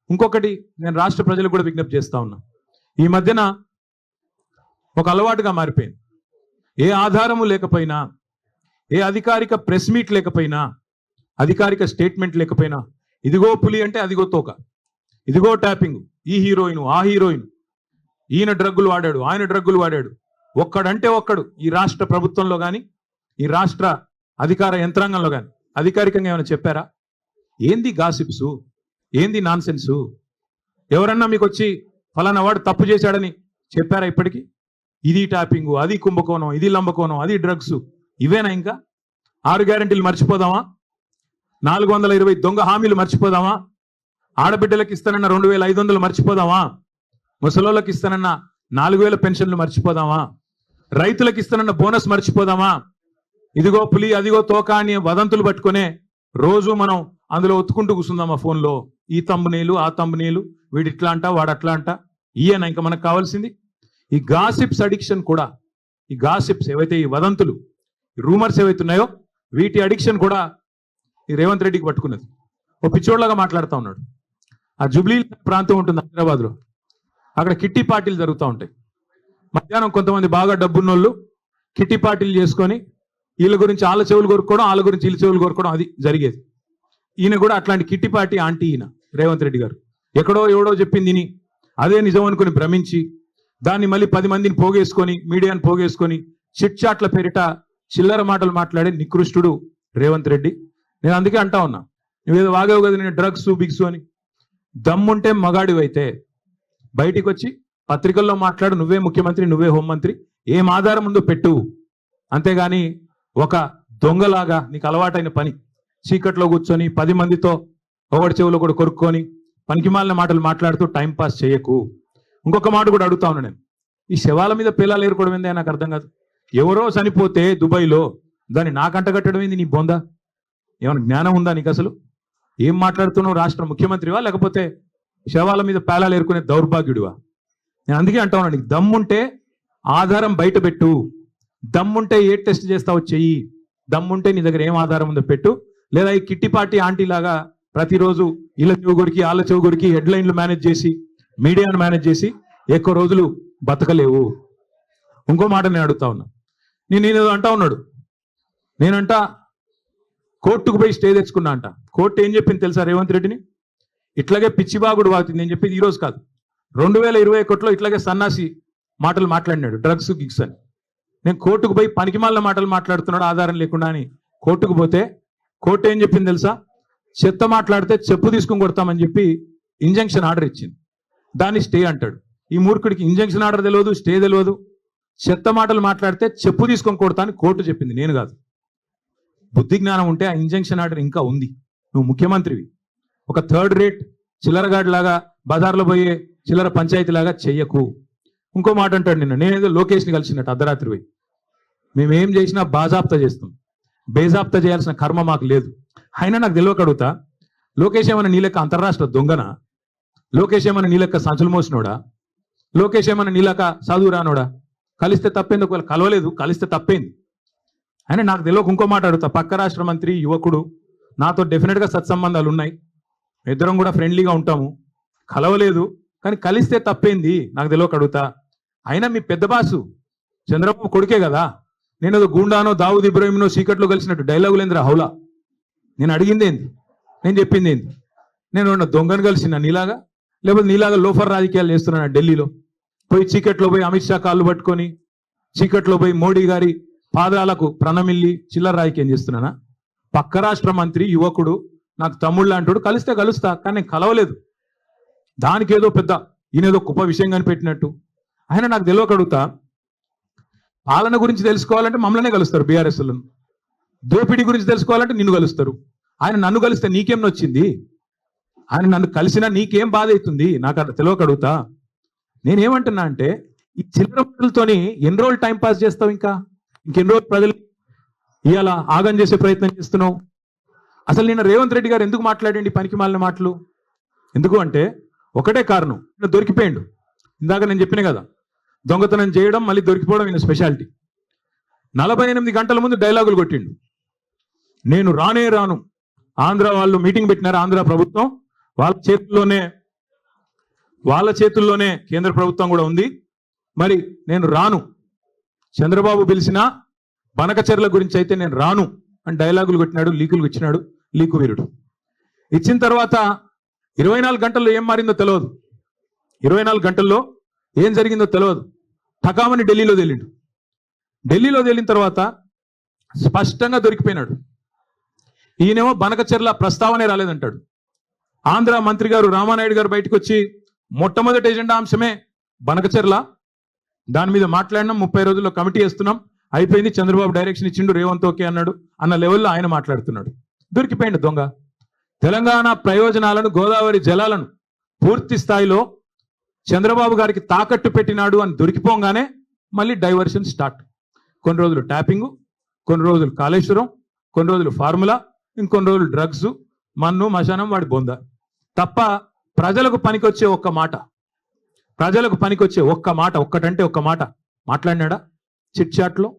ఇంకొకటి నేను రాష్ట్ర ప్రజలకు కూడా విజ్ఞప్తి చేస్తా ఉన్నా. ఈ మధ్యన ఒక అలవాటుగా మారిపోయింది. ఏ ఆధారము లేకపోయినా, ఏ అధికారిక ప్రెస్ మీట్ లేకపోయినా, అధికారిక స్టేట్మెంట్ లేకపోయినా, ఇదిగో పులి అంటే అదిగో తోక, ఇదిగో ట్యాపింగ్, ఈ హీరోయిన్ ఆ హీరోయిన్, ఈయన డ్రగ్గులు వాడాడు ఆయన డ్రగ్గులు వాడాడు, ఒక్కడంటే ఒక్కడు ఈ రాష్ట్ర ప్రభుత్వంలో కానీ ఈ రాష్ట్ర అధికార యంత్రాంగంలో కానీ అధికారికంగా ఏమైనా చెప్పారా? ఏంది గాసిప్సు, ఏంది నాన్ సెన్సు? ఎవరన్నా మీకు వచ్చి ఫలానా వాడు తప్పు చేశాడని చెప్పారా ఇప్పటికీ? ఇది ట్యాపింగు, అది కుంభకోణం, ఇది లంబకోణం, అది డ్రగ్స్, ఇవేనా? ఇంకా 6 గ్యారెంటీలు మర్చిపోదామా? 420 దొంగ హామీలు మర్చిపోదామా? ఆడబిడ్డలకు ఇస్తానన్న 2500 మర్చిపోదామా? ముసలోళ్ళకి ఇస్తానన్న 4000 పెన్షన్లు మర్చిపోదామా? రైతులకు ఇస్తానన్న బోనస్ మర్చిపోదామా? ఇదిగో పులి అదిగో తోక అని వదంతులు పట్టుకునే రోజు మనం అందులో ఒత్తుకుంటూ కూర్చుందామా ఫోన్లో? ఈ తంబునేలు ఆ తంబునేలు, వీడు ఇట్లా అంట వాడు అట్లా అంట, ఈయన ఇంకా మనకు కావాల్సింది? ఈ గాసిప్స్ అడిక్షన్ కూడా, ఈ గాసిప్స్ ఏవైతే ఈ వదంతులు ఈ రూమర్స్ ఏవైతే ఉన్నాయో వీటి అడిక్షన్ కూడా ఈ రేవంత్ రెడ్డికి పట్టుకున్నది. ఓ పిచ్చోడ్లాగా మాట్లాడుతూ ఉన్నాడు. ఆ జుబ్లీ ప్రాంతం ఉంటుంది హైదరాబాద్లో, అక్కడ కిట్టి పార్టీలు జరుగుతూ ఉంటాయి. మధ్యాహ్నం కొంతమంది బాగా డబ్బున్నోళ్ళు కిట్టి పార్టీలు చేసుకొని వీళ్ళ గురించి వాళ్ళ చెవులు కోరుకోవడం, వాళ్ళ గురించి వీళ్ళ చెవులు కోరుకోవడం, అది జరిగేది. ఈయన కూడా అట్లాంటి కిట్టి పార్టీ ఆంటీ ఈయన రేవంత్ రెడ్డి గారు. ఎక్కడో ఎవడో చెప్పింది విని అదే నిజం అనుకుని భ్రమించి దాన్ని మళ్ళీ 10 మందిని పోగేసుకొని, మీడియాని పోగేసుకొని చిట్ చాట్ల పేరిట చిల్లర మాటలు మాట్లాడే నికృష్టుడు రేవంత్ రెడ్డి. నేను అందుకే అంటా ఉన్నా, నువ్వేదో వాగావు కదా నేను డ్రగ్స్ బిగ్స్ అని. దమ్ముంటే మగాడివైతే బయటికి వచ్చి పత్రికల్లో మాట్లాడు, నువ్వే ముఖ్యమంత్రి, నువ్వే హోంమంత్రి, ఏం ఆధారం ఉందో పెట్టు. అంతేగాని ఒక దొంగలాగా నీకు అలవాటైన పని చీకట్లో కూర్చొని 10 మందితో ఒకటి చెవులో కూడా కొరుక్కొని పనికిమాలిన మాటలు మాట్లాడుతూ టైం పాస్ చేయకు. ఇంకొక మాట కూడా అడుగుతా ఉన్నా నేను, ఈ శవాల మీద పిల్లలు ఏరుకోవడం ఏందే నాకు అర్థం కాదు. ఎవరో చనిపోతే దుబాయ్లో దాన్ని నాకంట కట్టడం ఏంది? నీ బొందా ఏమైనా జ్ఞానం ఉందా నీకు అసలు? ఏం మాట్లాడుతున్నావు? రాష్ట్ర ముఖ్యమంత్రివా లేకపోతే శవాల మీద పేలాలు ఏరుకునే దౌర్భాగ్యుడివా? నేను అందుకే అంటా ఉన్నా, నీకు దమ్ముంటే ఆధారం బయట పెట్టు, దమ్ముంటే ఏ టెస్ట్ చేస్తావో చెయ్యి, దమ్ముంటే నీ దగ్గర ఏం ఆధారం ఉందో పెట్టు. లేదా ఈ కిట్టి పార్టీ ఆంటీ లాగా ప్రతిరోజు వీళ్ళ చెవు కొరికి వాళ్ళ చెవు కొరికి హెడ్లైన్లు మేనేజ్ చేసి మీడియాను మేనేజ్ చేసి ఎక్కువ రోజులు బతకలేవు. ఇంకో మాట నేను అడుగుతా ఉన్నా, నేను అంటా ఉన్నాడు, నేనంట కోర్టుకు పోయి స్టే తెచ్చుకున్నా అంట. కోర్టు ఏం చెప్పింది తెలుసా రేవంత్ రెడ్డిని? ఇట్లాగే పిచ్చిబాగుడు వాగుతుంది. నేను చెప్పేది ఈరోజు కాదు, 2021లో ఇట్లాగే సన్నాసి మాటలు మాట్లాడినాడు, డ్రగ్స్ గిగ్స్ అని. నేను కోర్టుకు పోయి పనికిమాలిన మాటలు మాట్లాడుతున్నాడు ఆధారం లేకుండా అని కోర్టుకు పోతే కోర్టు ఏం చెప్పింది తెలుసా? చెత్త మాట్లాడితే చెప్పు తీసుకుని కొడతామని చెప్పి ఇంజంక్షన్ ఆర్డర్ ఇచ్చింది. దాన్ని స్టే అంటాడు. ఈ మూర్ఖుడికి ఇంజంక్షన్ ఆర్డర్ తెలియదు, స్టే తెలియదు. చెత్త మాటలు మాట్లాడితే చెప్పు తీసుకొని కొడతా అని కోర్టు చెప్పింది, నేను కాదు. బుద్ధి జ్ఞానం ఉంటే ఆ ఇంజంక్షన్ ఆర్డర్ ఇంకా ఉంది. నువ్వు ముఖ్యమంత్రివి. ఒక థర్డ్ రేట్ చిల్లరగాడి లాగా బజార్లో పోయే చిల్లర పంచాయతీ లాగా చెయ్యకు. ఇంకో మాట అంటాడు, నేనేదో లోకేష్ని కలిసినట్టు అర్ధరాత్రి పోయి, మేమేం చేసినా బాజాప్తా చేస్తాం, బేజాప్తా చేయాల్సిన కర్మ మాకు లేదు. అయినా నాకు తెలియక అడుగుతా, లోకేష్ ఏమైనా నీ లెక్క అంతర్రాష్ట్ర దొంగనా? లోకేష్ ఏమైనా నీ లెక్క సంచులు మోసినోడా? లోకేష్ ఏమైనా నీ లెక్క చదువు రానోడా? కలిస్తే తప్పేంది, ఒకవేళ కలవలేదు కలిస్తే తప్పేంది. అయినా నాకు తెలియక ఇంకో మాట అడుగుతా, పక్క రాష్ట్ర మంత్రి యువకుడు, నాతో డెఫినెట్గా సత్సంబంధాలు ఉన్నాయి, ఇద్దరం కూడా ఫ్రెండ్లీగా ఉంటాము, కలవలేదు కానీ కలిస్తే తప్పేంది నాకు తెలియక అడుగుతా. అయినా మీ పెద్ద బాసు చంద్రబాబు కొడుకే కదా, నేను ఏదో గూండానో దావుద్ ఇబ్రాహింనో చీకట్లో కలిసినట్టు డైలాగులేంద్ర హౌలా. నేను అడిగింది ఏంది, నేను చెప్పింది ఏంది? నేను దొంగను కలిసిన నీలాగా, లేకపోతే నీలాగా లోఫర్ రాజకీయాలు చేస్తున్నాను ఢిల్లీలో పోయి చీకట్లో పోయి అమిత్ షా కాళ్ళు పట్టుకొని చీకట్లో పోయి మోడీ గారి పాదాలకు ప్రణమిల్లి చిల్లర రాజకీయం చేస్తున్నానా? పక్క రాష్ట్ర మంత్రి యువకుడు నాకు తమ్ముళ్ళు అంటాడు, కలిస్తే కలుస్తా కానీ నేను కలవలేదు. దానికి ఏదో పెద్ద ఈయనేదో గొప్ప విషయం కనిపెట్టినట్టు. ఆయన నాకు తెలియక అడుగుతా, పాలన గురించి తెలుసుకోవాలంటే మమ్మల్నే కలుస్తారు బీఆర్ఎస్లను, దోపిడీ గురించి తెలుసుకోవాలంటే నిన్ను కలుస్తారు. ఆయన నన్ను కలిస్తే నీకేం నొచ్చింది? ఆయన నన్ను కలిసినా నీకేం బాధ అవుతుంది? నాకు అట్లా తెలియక అడుగుతా. నేనేమంటున్నా అంటే, ఈ చిల్లర మాటలతోని ఎన్ని రోజులు టైం పాస్ చేస్తావు? ఇంకెన్ని రోజులు ప్రజలు ఇవాళ ఆగం చేసే ప్రయత్నం చేస్తున్నావు? అసలు నిన్న రేవంత్ రెడ్డి గారు ఎందుకు మాట్లాడండి పనికి మాలిన మాటలు? ఎందుకు అంటే ఒకటే కారణం, దొరికిపోయిండు. ఇందాక నేను చెప్పిన కదా, దొంగతనం చేయడం మళ్ళీ దొరికిపోవడం ఈయన స్పెషాలిటీ. 48 గంటల ముందు డైలాగులు కొట్టిండు, నేను రానే రాను. ఆంధ్ర వాళ్ళు మీటింగ్ పెట్టినారు, ఆంధ్ర ప్రభుత్వం వాళ్ళ చేతుల్లోనే వాళ్ళ చేతుల్లోనే కేంద్ర ప్రభుత్వం కూడా ఉంది. మరి నేను రాను, చంద్రబాబు పిలిచిన బనకచెర్ల గురించి అయితే నేను రాను అని డైలాగులు కొట్టినాడు, లీకులు ఇచ్చినాడు, లీకు వీరుడు. ఇచ్చిన తర్వాత 24 గంటల్లో ఏం మారిందో తెలియదు, 24 గంటల్లో ఏం జరిగిందో తెలియదు. ఠకామని ఢిల్లీలో తేలిండు. ఢిల్లీలో తేలిన తర్వాత స్పష్టంగా దొరికిపోయినాడు. ఈయనేమో బనకచెర్ల ప్రస్తావనే రాలేదంటాడు. ఆంధ్ర మంత్రి గారు రామానాయుడు గారు బయటకు వచ్చి మొట్టమొదటి ఎజెండా అంశమే బనకచెర్ల, దాని మీద మాట్లాడినాం, 30 రోజుల్లో కమిటీ వేస్తున్నాం, అయిపోయింది, చంద్రబాబు డైరెక్షన్ ఇచ్చిండు, రేవంత్ ఓకే అన్నాడు అన్న లెవెల్లో ఆయన మాట్లాడుతున్నాడు. దొరికిపోయిండు దొంగ. తెలంగాణ ప్రయోజనాలను, గోదావరి జలాలను పూర్తి స్థాయిలో చంద్రబాబు గారికి తాకట్టు పెట్టినాడు అని దొరికిపోగానే మళ్ళీ డైవర్షన్ స్టార్ట్. కొన్ని రోజులు ట్యాపింగ్, కొన్ని రోజులు కాళేశ్వరం, కొన్ని రోజులు ఫార్ములా, ఇంకొన్ని రోజులు డ్రగ్స్, మన్ను మశానం, వాడి బొంద. తప్ప ప్రజలకు పనికొచ్చే ఒక్క మాట, ప్రజలకు పనికొచ్చే ఒక్క మాట, ఒక్కటంటే ఒక్క మాట మాట్లాడినాడా చిట్ చాట్లో?